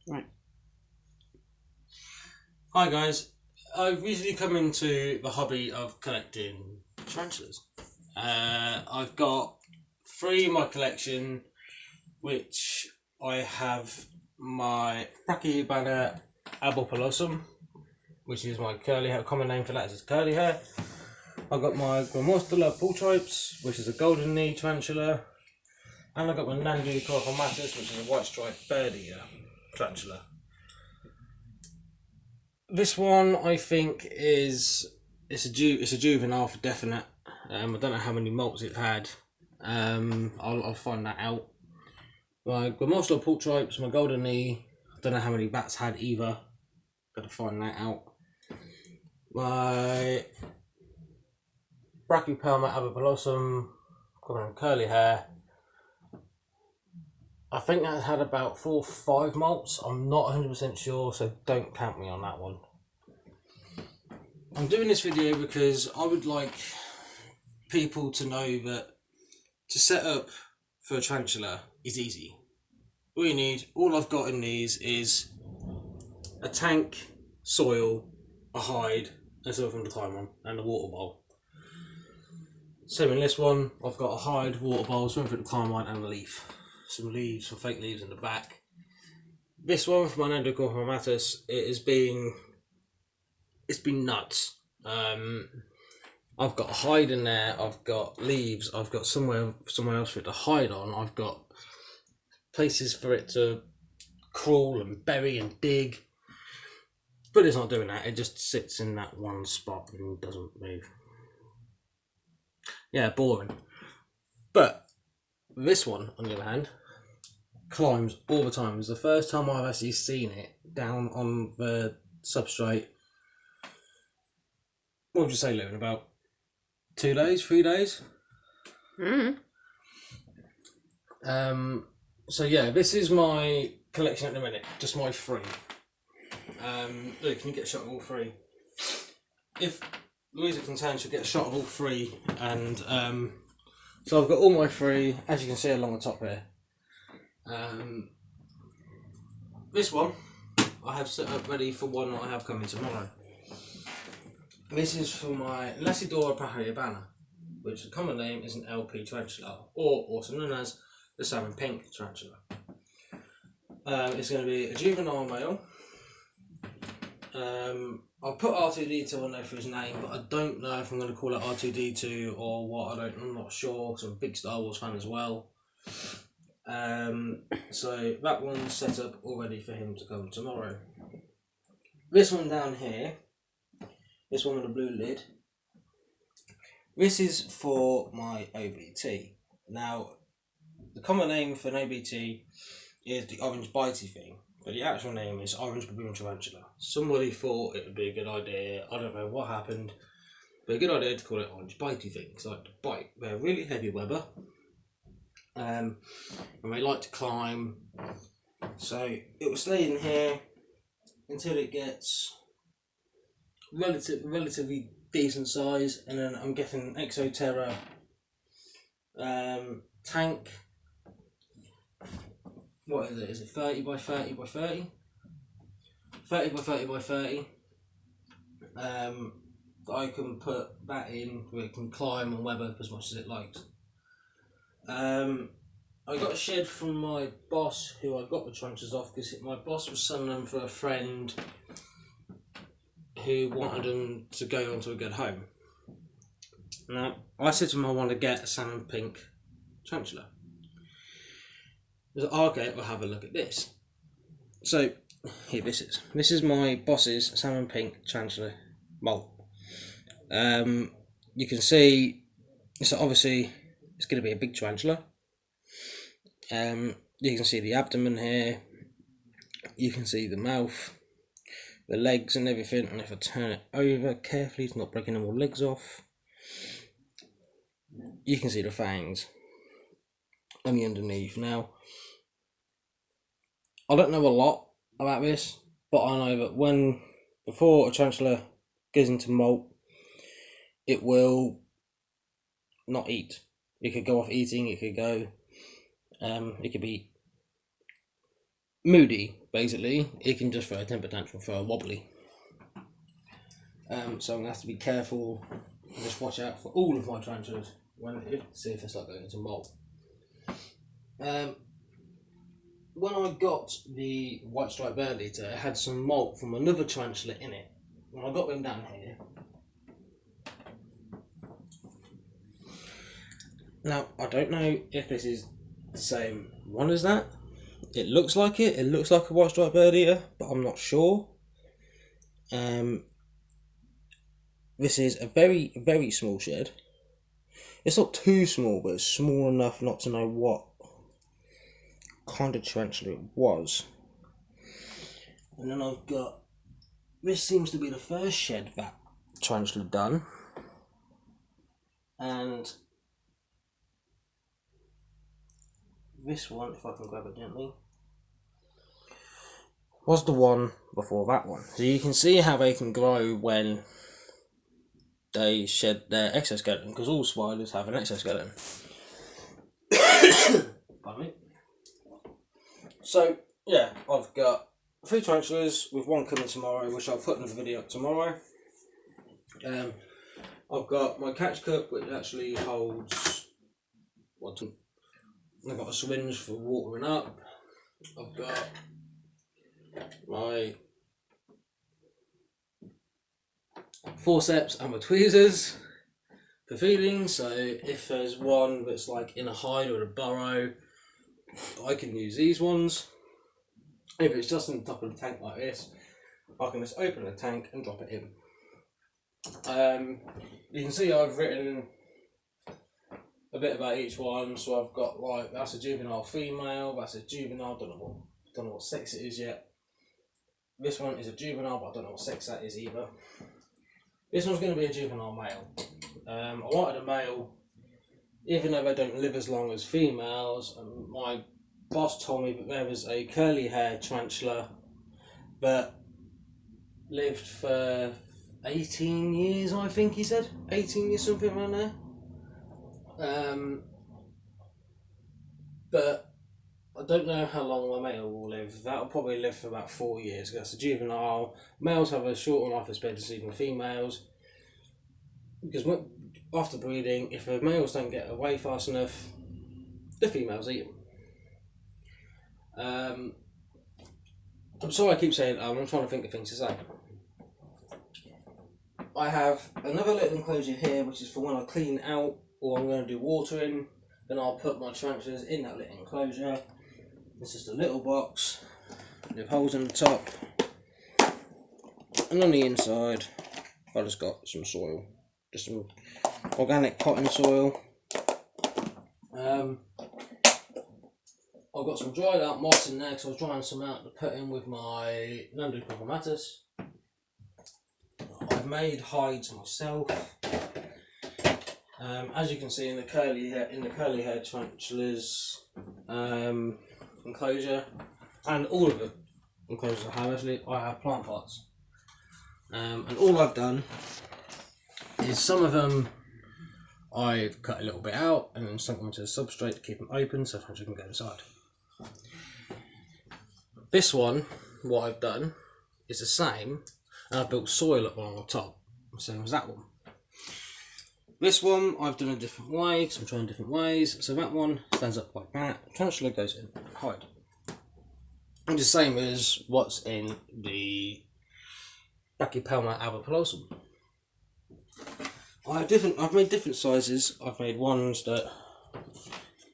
Right. Hi guys, I've recently come into the hobby of collecting tarantulas. I've got three in my collection, which I have my Brachyurbana abopilosum, which is my curly hair. Common name for that is curly hair. I've got my Gramostula pultripes, which is a golden knee tarantula, and I've got my Nandu coryphomatus, which is a white striped bird-eater tarantula. This one I think it's a juvenile for definite. I don't know how many molts it had. I'll find that out. My Gramoslo pultripes, my golden knee. I don't know how many bats had either. Got to find that out. My Brachypelma abipilosum, curly hair. I think that had about 4 or 5 molts. I'm not 100% sure, so don't count me on that one. I'm doing this video because I would like people to know that to set up for a tarantula is easy. All I've got in these is a tank, soil, a hide, and something to climb on, and a water bowl. Same in this one, I've got a hide, water bowl, something to climb on, and a leaf. Some leaves, some fake leaves in the back. This one for my Nandocorporatus, it's been nuts. I've got a hide in there, I've got leaves, I've got somewhere else for it to hide on, I've got places for it to crawl and bury and dig. But it's not doing that, it just sits in that one spot and doesn't move. Yeah, boring. But this one, on the other hand, climbs all the time. It's the first time I've actually seen it down on the substrate. What would you say, Lou, in about 2 days, 3 days? Mm. So yeah, this is my collection at the minute, just my three. Look, can you get a shot of all three? If Louisa can she'll get a shot of all three, and so I've got all my three, as you can see along the top here. This one I have set up ready for one that I have coming tomorrow. This is for my Lacidora Brachyurbana, which the common name is an LP tarantula, or also known as the salmon pink tarantula. It's going to be a juvenile male. I'll put R2D2 on there for his name, but I don't know if I'm going to call it R2D2 or what. I'm not sure, because I'm a big Star Wars fan as well. So that one's set up already for him to come tomorrow. This one down here, this one with the blue lid, this is for my OBT. Now, the common name for an OBT is the orange bitey thing, but the actual name is orange baboon tarantula. Somebody thought it would be a good idea, I don't know what happened, but a good idea to call it orange bitey thing, because I like to bite. They're really heavy weather, and they like to climb, so it will stay in here until it gets relatively decent size, and then I'm getting Exoterra tank. What is it? Is it 30 by 30 by 30? 30 by 30 by 30. I can put that in where it can climb and web up as much as it likes. I got a shed from my boss, who I got the tarantulas off, because my boss was selling them for a friend who wanted them to go onto a good home. Now, I said to him I want to get a salmon pink tarantula. He said, oh, okay, we'll have a look at this. So, here this is. This is my boss's salmon pink tarantula molt. You can see, so obviously it's going to be a big tarantula. You can see the abdomen here. You can see the mouth, the legs and everything, and if I turn it over carefully, it's not breaking all legs off. You can see the fangs and the underneath. Now, I don't know a lot about this, but I know that before a tarantula goes into molt, it will not eat. It could go off eating, it could go, it could be moody, basically. It can just throw a temper tantrum, throw a wobbly. So I'm going to have to be careful and just watch out for all of my tarantulas see if they start going into mould. When I got the white striped bird eater, it had some mould from another tarantula in it. When I got them down here, now I don't know if this is the same one as that. It looks like it. It looks like a white striped bird eater, but I'm not sure. This is a very, very small shed. It's not too small, but it's small enough not to know what kind of tarantula it was. And then I've got, this seems to be the first shed that tarantula done. And this one, if I can grab it gently, was the one before that one. So you can see how they can grow when they shed their exoskeleton, because all spiders have an exoskeleton. Pardon me. So yeah, I've got 3 tarantulas with 1 coming tomorrow, which I'll put in the video up tomorrow. I've got my catch cup, which actually holds I've got a syringe for watering up. I've got my forceps and my tweezers for feeding, so if there's one that's like in a hide or in a burrow, I can use these ones. If it's just in the top of the tank like this, I can just open the tank and drop it in. You can see I've written a bit about each one, so I've got like, that's a juvenile female, that's a juvenile, don't know what sex it is yet. This one is a juvenile, but I don't know what sex that is either. This one's going to be a juvenile male. I wanted a male, even though they don't live as long as females. And my boss told me that there was a curly haired tarantula that lived for 18 years, I think he said. 18 years, something around there. But I don't know how long my male will live. That'll probably live for about 4 years. That's a juvenile. Males have a shorter life expectancy than females, because after breeding, if the males don't get away fast enough, the females eat them. I'm sorry I keep saying I'm trying to think of things to say. I have another little enclosure here, which is for when I clean out or I'm going to do watering. Then I'll put my tarantulas in that little enclosure. It's just a little box with holes in the top, and on the inside I just got some soil, just some organic cotton soil. I've got some dried out moss in there because I was drying some out to put in with my Nandu Problematus. I've made hides myself. As you can see in the curly hair tarantulas enclosure, and all of the enclosures I have, actually, I have plant pots. And all I've done is some of them I've cut a little bit out and then sunk them into the substrate to keep them open so you can go inside. This one, what I've done is the same, and I've built soil up on the top, same as that one. This one I've done a different way because I'm trying different ways. So that one stands up like that. Tarantula goes in hide. And the same as what's in the Brachypelma albopilosum. I've made different sizes. I've made ones that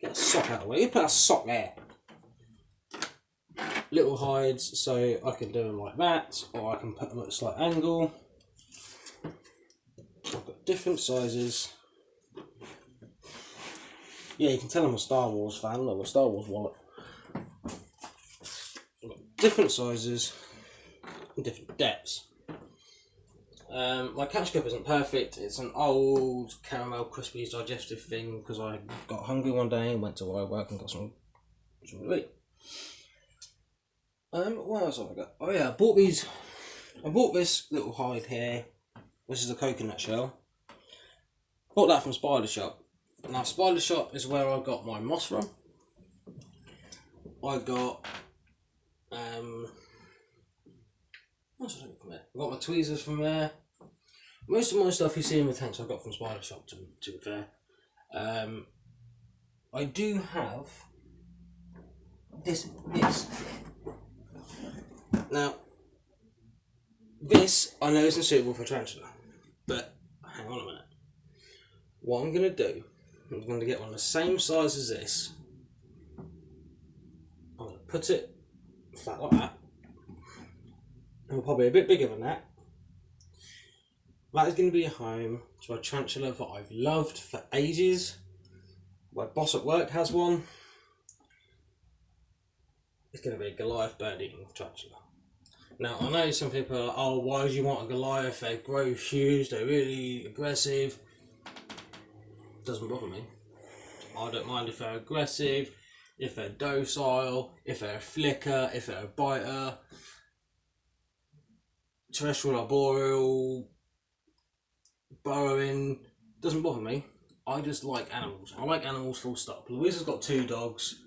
get a sock out of the way. You put a sock there. Little hides, so I can do them like that, or I can put them at a slight angle. I've got different sizes. Yeah, you can tell I'm a Star Wars fan. I've got a Star Wars wallet. I've got different sizes and different depths. My catch cup isn't perfect. It's an old caramel crispy digestive thing because I got hungry one day and went to where I work and got some to eat. What else have I got? Oh yeah, I bought this little hide here. This is a coconut shell. Bought that from Spider Shop. Now Spider Shop is where I got my moss from. I got What else I got from there? I got my tweezers from there. Most of my stuff you see in the tanks I got from Spider Shop, to be fair. I do have this. Now, this I know isn't suitable for Tarantula, but hang on a minute. What I'm going to do, I'm going to get one the same size as this. I'm going to put it flat like that, and probably a bit bigger than that. That is going to be a home to a tarantula that I've loved for ages. My boss at work has one. It's going to be a Goliath bird-eating tarantula. Now, I know some people are like, oh, why do you want a Goliath? They grow huge, they're really aggressive. Doesn't bother me. I don't mind if they're aggressive, if they're docile, if they're a flicker, if they're a biter. Terrestrial, arboreal, burrowing, doesn't bother me. I just like animals. I like animals full stop. Louisa's got 2 dogs,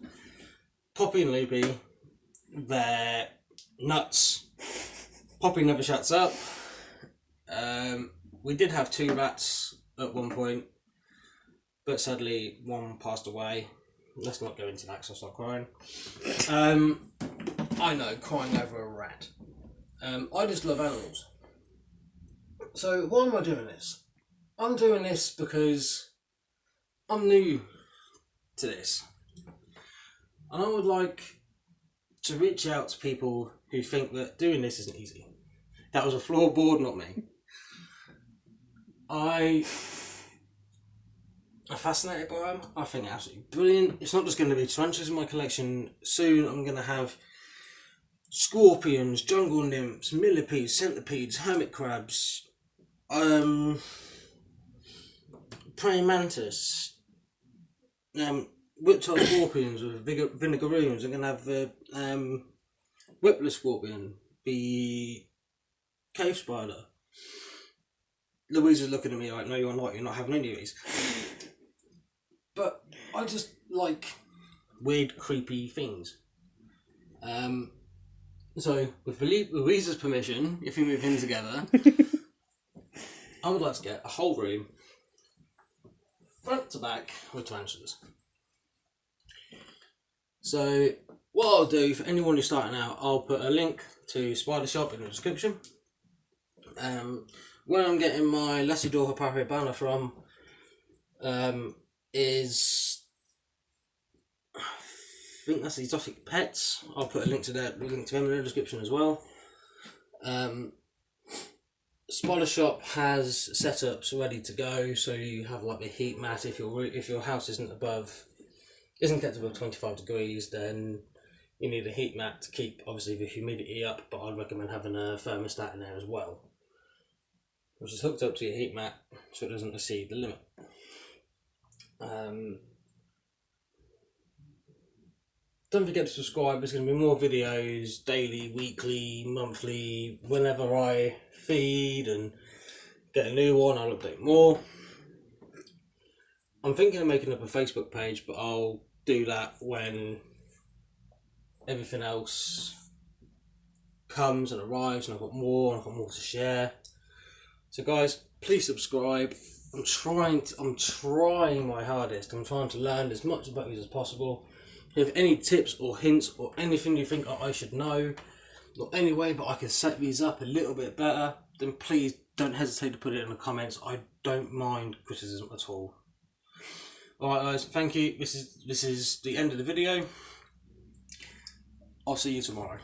Poppy and Loopy. They're nuts. Poppy never shuts up. We did have 2 rats at one point, but sadly one passed away. Let's not go into that because I'll start crying. I know, crying over a rat. I just love animals. So why am I doing this? I'm doing this because I'm new to this. And I would like to reach out to people who think that doing this isn't easy. That was a floorboard, not me. I'm fascinated by them. I think they're absolutely brilliant. It's not just going to be tarantulas in my collection. Soon I'm going to have scorpions, jungle nymphs, millipedes, centipedes, hermit crabs, praying mantis, whiptail scorpions with vinegaroons. I'm going to have the whipless scorpion, the cave spider. Louisa's looking at me like, no, you're not having any of these. But I just like weird, creepy things. So, with Louisa's permission, if we move in together, I would like to get a whole room, front to back, with tarantulas. So, what I'll do for anyone who's starting out, I'll put a link to Spider Shop in the description. Where I'm getting my Lacidor Harpariabana from is, I think that's Exotic Pets. I'll put a link to them in the description as well. Spider Shop has setups ready to go, so you have like the heat mat. If your house isn't kept above 25 degrees, then you need a heat mat to keep obviously the humidity up. But I'd recommend having a thermostat in there as well, which is hooked up to your heat mat so it doesn't exceed the limit. Don't forget to subscribe. There's going to be more videos daily, weekly, monthly. Whenever I feed and get a new one, I'll update more. I'm thinking of making up a Facebook page, but I'll do that when everything else comes and arrives and I've got more to share. So guys, please subscribe. I'm trying my hardest. I'm trying to learn as much about these as possible. If you have any tips or hints or anything you think I should know, or any way that I can set these up a little bit better, then please don't hesitate to put it in the comments. I don't mind criticism at all. Alright guys, thank you. This is the end of the video. I'll see you tomorrow.